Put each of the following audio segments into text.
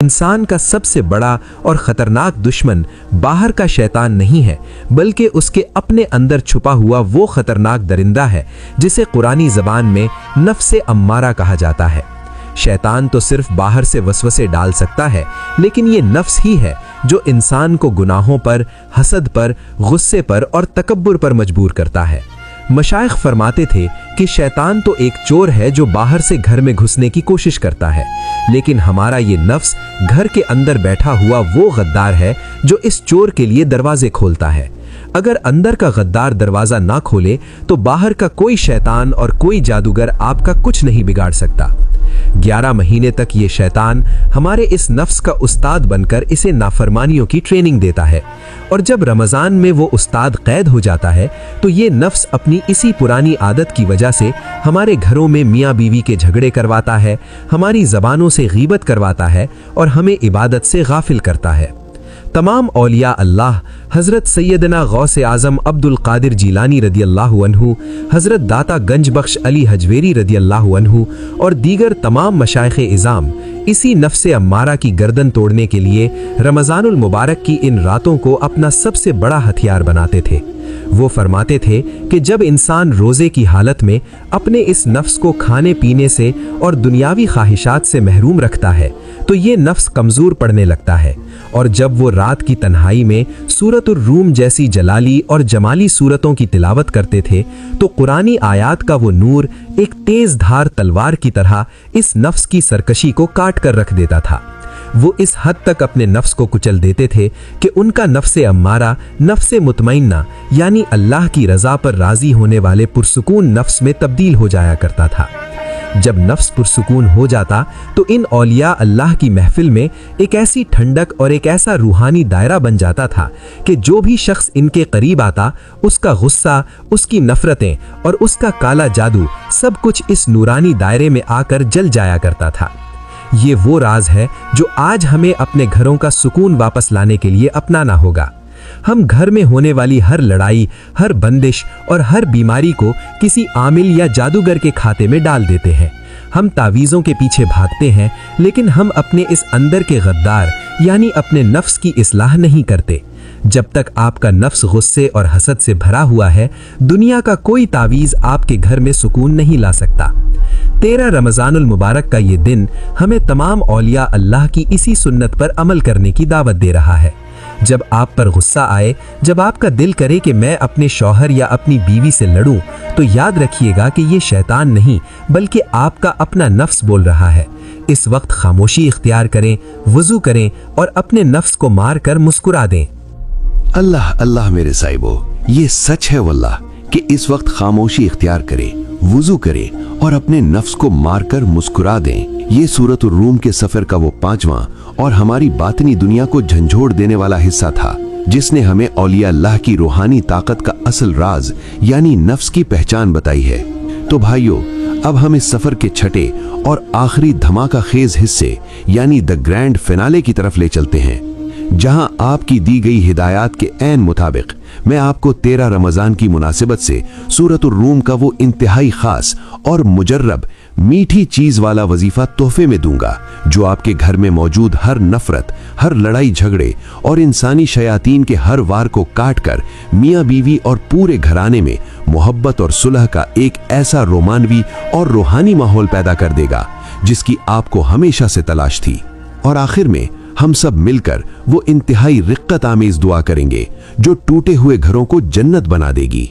इंसान का सबसे बड़ा और ख़तरनाक दुश्मन बाहर का शैतान नहीं है, बल्कि उसके अपने अंदर छुपा हुआ वो ख़तरनाक दरिंदा है जिसे कुरानी ज़बान में नफ्से अम्मारा कहा जाता है। शैतान तो सिर्फ बाहर से वसवसे डाल सकता है, लेकिन ये नफ्स ही है जो इंसान को गुनाहों पर, हसद पर, गुस्से पर और तकब्बुर पर मजबूर करता है। मशाइख फरमाते थे कि शैतान तो एक चोर है जो बाहर से घर में घुसने की कोशिश करता है, लेकिन हमारा ये नफ्स घर के अंदर बैठा हुआ वो गद्दार है जो इस चोर के लिए दरवाजे खोलता है। अगर अंदर का गद्दार दरवाजा ना खोले तो बाहर का कोई शैतान और कोई जादूगर आपका कुछ नहीं बिगाड़ सकता। 11 महीने तक ये शैतान हमारे इस नफ्स का उस्ताद बनकर इसे नाफरमानियों की ट्रेनिंग देता है, और जब रमज़ान में वो उस्ताद कैद हो जाता है तो ये नफ्स अपनी इसी पुरानी आदत की वजह से हमारे घरों में मियाँ बीवी के झगड़े करवाता है, हमारी ज़बानों से गीबत करवाता है और हमें इबादत से गाफिल करता है। तमाम औलिया अल्लाह, हज़रत सैयदना गौसे आज़म अब्दुल कादिर जीलानी रदी अल्लाहु अन्हु, हज़रत दाता गंज बख्श अली हजवेरी रदी अल्लाहु अन्हु और दीगर तमाम मशाइख़ इज़ाम इसी नफ्से अम्मारा की गर्दन तोड़ने के लिए रमज़ानुल मुबारक की इन रातों को अपना सबसे बड़ा हथियार बनाते थे। वो फरमाते थे कि जब इंसान रोज़े की हालत में अपने इस नफ्स को खाने पीने से और दुनियावी ख्वाहिशात से महरूम रखता है तो ये नफ्स कमज़ोर पड़ने लगता है, और जब वो रात की तन्हाई में सूरतुर रूम जैसी जलाली और जमाली सूरतों की तिलावत करते थे तो कुरानी आयात का वो नूर एक तेज़ धार तलवार की तरह इस नफ्स की सरकशी को काट कर रख देता था। वो इस हद तक अपने नफ्स को कुचल देते थे कि उनका नफ्से अम्मारा नफ्से मुतमइन्ना यानी अल्लाह की रज़ा पर राज़ी होने वाले पुरसुकून नफ्स में तब्दील हो जाया करता था। जब नफ्स पुरसुकून हो जाता तो इन औलिया अल्लाह की महफिल में एक ऐसी ठंडक और एक ऐसा रूहानी दायरा बन जाता था कि जो भी शख्स इनके करीब आता उसका गुस्सा, उसकी नफरतें और उसका काला जादू सब कुछ इस नूरानी दायरे में आकर जल जाया करता था। ये वो राज है जो आज हमें अपने घरों का सुकून वापस लाने के लिए अपनाना होगा। हम घर में होने वाली हर लड़ाई, हर बंदिश और हर बीमारी को किसी आमिल या जादूगर के खाते में डाल देते हैं। हम तावीज़ों के पीछे भागते हैं, लेकिन हम अपने इस अंदर के गद्दार यानी अपने नफ्स की इस्लाह नहीं करते। जब तक आपका नफ्स गुस्से और हसद से भरा हुआ है, दुनिया का कोई तावीज़ आपके घर में सुकून नहीं ला सकता। 13 रमज़ानुल मुबारक का ये दिन हमें तमाम औलिया अल्लाह की इसी सुन्नत पर अमल करने की दावत दे रहा है। जब आप पर गुस्सा आए, जब आपका दिल करे कि मैं अपने शौहर या अपनी बीवी से लड़ूं, तो याद रखिएगा कि ये शैतान नहीं बल्कि आपका अपना नफ्स बोल रहा है। इस वक्त खामोशी इख्तियार करें, वुज़ू करें और अपने नफ्स को मार कर मुस्कुरा दें। अल्लाह अल्लाह मेरे साहिबो, ये सच है वल्लाह कि इस वक्त खामोशी इख्तियार करें, वुज़ू करें और अपने नफ्स को मारकर मुस्कुरा दें। ये सूरतुर रूम के सफर का वो 5वां और हमारी बातनी दुनिया को झंझोड़ देने वाला हिस्सा था, जिसने हमें औलिया अल्लाह की रूहानी ताकत का असल राज यानी नफ्स की पहचान बताई है। तो भाइयों, अब हम इस सफर के छठे और आखिरी धमाका खेज हिस्से यानी द ग्रैंड फिनाले की तरफ ले चलते हैं, जहां आपकी दी गई हिदायत के ऐन मुताबिक मैं आपको 13 रमजान की मुनासिबत से सूरतुर रूम का वो इंतहाई खास और मुजर्रब मीठी चीज वाला वजीफा तोहफे में दूंगा, जो आपके घर में मौजूद हर नफरत, हर लड़ाई झगड़े और इंसानी शयातीन के हर वार को काट कर मियाँ बीवी और पूरे घराने में मोहब्बत और सुलह का एक ऐसा रोमानवी और रूहानी माहौल पैदा कर देगा जिसकी आपको हमेशा से तलाश थी। और आखिर में हम सब मिलकर वो इंतहाई रिक्कत आमेज दुआ करेंगे जो टूटे हुए घरों को जन्नत बना देगी।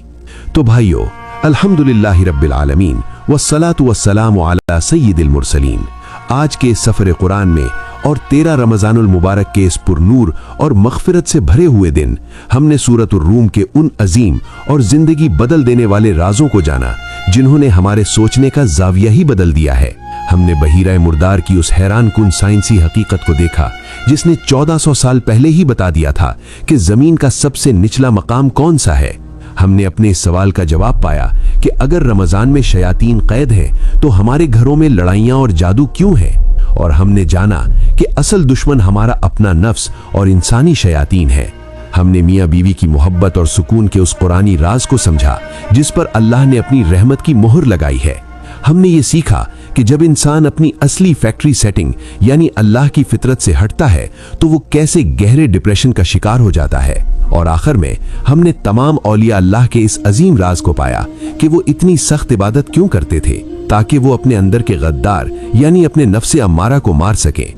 तो भाइयों, अल्हम्दुलिल्लाहि रब्बिल आलमीन वस्सलातु वस्सलामु अला सय्यिदिल मुरसलीन। आज के सफर कुरान में और 13 रमजानुल मुबारक के इस पुरनूर और मग़फ़िरत से भरे हुए दिन हमने सूरतुर रूम के उन अजीम और जिंदगी बदल देने वाले राजों को जाना जिन्होंने हमारे सोचने का जाविया ही बदल दिया है। हमने बहीरा मुर्दार की उस हैरान कुन साइंसी हकीकत को देखा जिसने 1400 साल पहले ही बता दिया था कि जमीन का सबसे निचला मकाम कौन सा है। हमने अपने इस सवाल का जवाब पाया कि अगर रमजान में शयातीन कैद हैं तो हमारे घरों में लड़ाइयां और जादू क्यों है। और हमने जाना कि असल दुश्मन हमारा अपना नफ्स और इंसानी शयातीन है। हमने मियाँ बीवी की मोहब्बत और सुकून के उस कुरानी राज को समझा जिस पर अल्लाह ने अपनी रहमत की मोहर लगाई है। हमने ये सीखा कि जब इंसान अपनी असली फैक्ट्री सेटिंग यानी अल्लाह की फितरत से हटता है तो वो कैसे गहरे डिप्रेशन का शिकार हो जाता है। और आखिर में हमने तमाम औलिया अल्लाह के इस अजीम राज को पाया कि वो इतनी सख्त इबादत क्यों करते थे, ताकि वो अपने अंदर के गद्दार यानी अपने नफ्से अम्मारा को मार सके।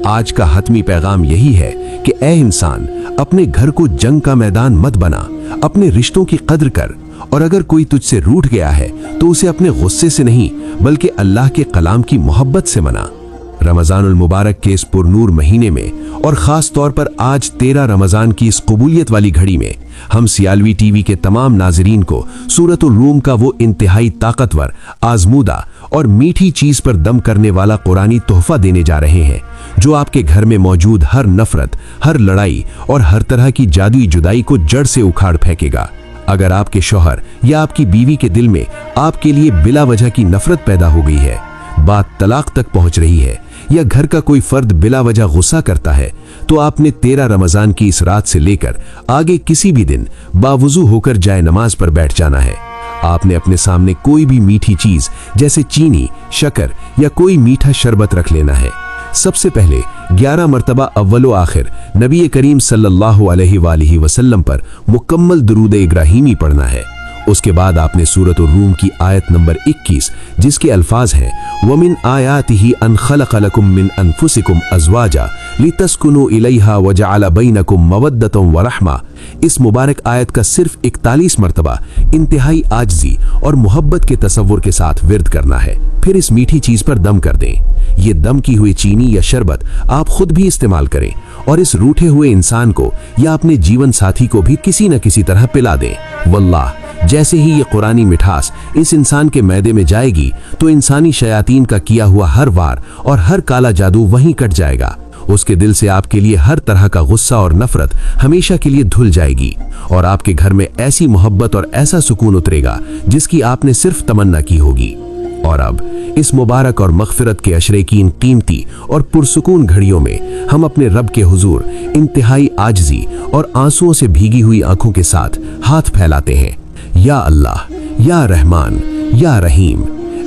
आज का हतमी पैगाम यही है कि ए इंसान, अपने घर को जंग का मैदान मत बना, अपने रिश्तों की कद्र कर, और अगर कोई तुझसे रूठ गया है तो उसे अपने गुस्से से नहीं बल्कि अल्लाह के कलाम की मोहब्बत से मना। रमजानुल मुबारक के इस पुरनूर महीने में और खास तौर पर आज 13 रमजान की इस कबूलियत वाली घड़ी में हम सियालवी टीवी के तमाम नाजरीन को सूरतुल रूम का वो इंतहाई ताकतवर, आजमूदा और मीठी चीज पर दम करने वाला कुरानी तोहफा देने जा रहे हैं, जो आपके घर में मौजूद हर नफरत, हर लड़ाई और हर तरह की जादुई जुदाई को जड़ से उखाड़ फेंकेगा। अगर आपके शौहर या आपकी बीवी के दिल में आपके लिए बिला वजह की नफरत पैदा हो गई है, बात तलाक तक पहुंच रही है, या घर का कोई फर्द बिला वजह गुस्सा करता है, तो आपने 13 रमजान की इस रात से लेकर आगे किसी भी दिन बावुजू होकर जाए नमाज पर बैठ जाना है। आपने अपने सामने कोई भी मीठी चीज जैसे चीनी, शक्कर या कोई मीठा शरबत रख लेना है। सबसे पहले 11 मरतबा अव्वलो आखिर नबी करीम सल्लल्लाहु अलैहि वसल्लम पर मुकम्मल दुरूद इब्राहीमी पढ़ना है। उसके बाद आपने सूरतुर रूम की आयत नंबर 21 जिसके अल्फाज हैं वमिन आयातिही अन खलक़ लकुम मिन अनफुसिकुम अज़वाजा लितस्कुनु इलैहा वजअल बैनकुम मवद्दतम व रहमा, इस मुबारक आयत का सिर्फ 41 मरतबा इंतहाई आजजी और मोहब्बत के तसव्वुर के साथ विर्द करना है। फिर इस मीठी चीज पर दम कर दें। ये दम की हुई चीनी या शरबत आप खुद भी इस्तेमाल करें और इस रूठे हुए इंसान को या अपने जीवन साथी को भी किसी न किसी तरह पिला दें। वल्लाह, जैसे ही ये कुरानी मिठास इस इंसान के मैदे में जाएगी तो इंसानी शयातीन का किया हुआ हर वार और हर काला जादू वहीं कट जाएगा। उसके दिल से आपके लिए हर तरह का गुस्सा और नफरत हमेशा के लिए धुल जाएगी और आपके घर में ऐसी मोहब्बत और ऐसा सुकून उतरेगा जिसकी आपने सिर्फ तमन्ना की होगी। और अब इस मुबारक और मग़फ़िरत के अशरे की इन कीमती और पुरसुकून घड़ियों में हम अपने रब के हुजूर इंतहाई आजिज़ी और आंसुओं से भीगी हुई आंखों के साथ हाथ फैलाते हैं। या अल्लाह, या रहमान, या रहीम,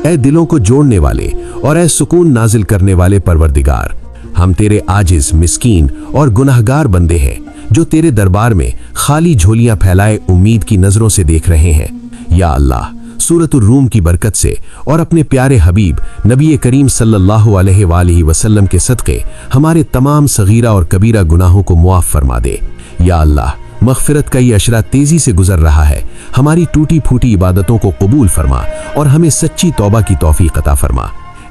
ए दिलों को जोड़ने वाले और ए सुकून नाजिल करने वाले परवरदिगार, हम तेरे आजिज, मिस्कीन और गुनाहगार बंदे हैं जो तेरे दरबार में खाली झोलियां फैलाए उम्मीद की नजरों से देख रहे हैं। या अल्लाह, सूरतुर रूम की बरकत से और अपने प्यारे हबीब नबी करीम सल्लल्लाहु अलैहि वसल्लम के सदक़े हमारे तमाम सगीरा और कबीरा गुनाहों को मुआफ़ फरमा दे। या अल्लाह, मग़फ़िरत का ये अशरा तेजी से गुजर रहा है, हमारी टूटी फूटी इबादतों को कबूल फरमा और हमें सच्ची तौबा की तौफीक अता फरमा।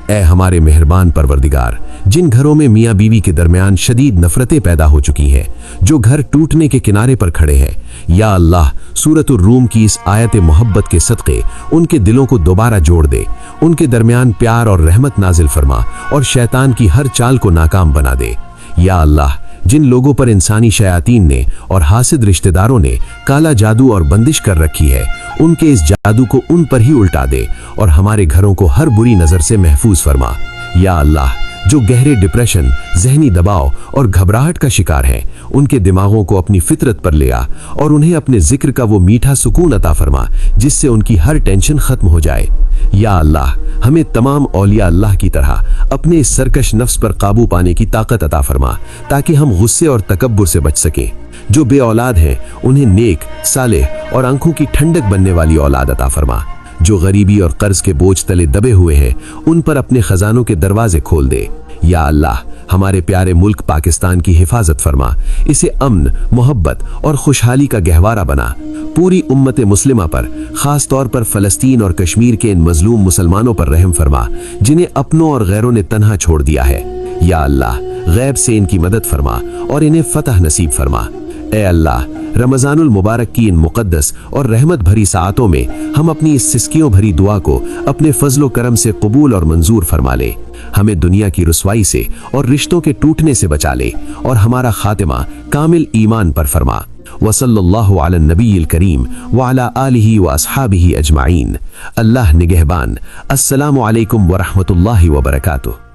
ए हमारे मेहरबान परवरदिगार, जिन घरों में मियाँ बीवी के दरमियान शदीद नफरतें पैदा हो चुकी हैं, जो घर टूटने के किनारे पर खड़े हैं, या अल्लाह, सूरतुर रूम की इस आयत मोहब्बत के सदक़े उनके दिलों को दोबारा जोड़ दे, उनके दरमियान प्यार और रहमत नाजिल फरमा और शैतान की हर चाल को नाकाम बना दे। या अल्लाह, जिन लोगों पर इंसानी शयातीन ने और हासिद रिश्तेदारों ने काला जादू और बंदिश कर रखी है, उनके इस जादू को उन पर ही उल्टा दे और हमारे घरों को हर बुरी नजर से महफूज फरमा। या अल्लाह, जो गहरे डिप्रेशन, जहनी दबाव और घबराहट का शिकार हैं, उनके दिमागों को अपनी फितरत पर ले आ और उन्हें अपने जिक्र का वो मीठा सुकून अता फरमा जिससे उनकी हर टेंशन खत्म हो जाए। या अल्लाह, हमें तमाम औलिया अल्लाह की तरह अपने इस सरकश नफ्स पर काबू पाने की ताकत अता फरमा ताकि हम गुस्से और तकब्बुर से बच सकें। जो बे औलाद हैं उन्हें नेक, सालेह और आंखों की ठंडक बनने वाली औलाद अता फरमा। जो गरीबी और कर्ज के बोझ तले दबे हुए हैं उन पर अपने खजानों के दरवाजे खोल दे। या अल्लाह, हमारे प्यारे मुल्क पाकिस्तान की हिफाजत फरमा, इसे अमन, मोहब्बत और खुशहाली का गहवारा बना। पूरी उम्मत मुस्लिमा पर, खास तौर पर फ़लस्तीन और कश्मीर के इन मजलूम मुसलमानों पर रहम फरमा जिन्हें अपनों और गैरों ने तन्हा छोड़ दिया है। या अल्लाह, गैब से इनकी मदद फरमा और इन्हें फतह नसीब फरमा। ए अल्लाह, रमजानुल मुबारक की इन मुक़द्दस और रहमत भरी सातों में हम अपनी इस सिसकियों भरी दुआ को अपने फजलो करम से कबूल और मंजूर फरमा ले। हमें दुनिया की रुसवाई से और रिश्तों के टूटने से बचा ले और हमारा खातिमा कामिल ईमान पर फरमा। वसल्लल्लाहु अला नबील करीम व अला आलिही व अस्हाबिही अजमाइन। अल्लाह निगहबान। अस्सलामु अलैकुम व रहमतुल्लाहि व बरकातुहू।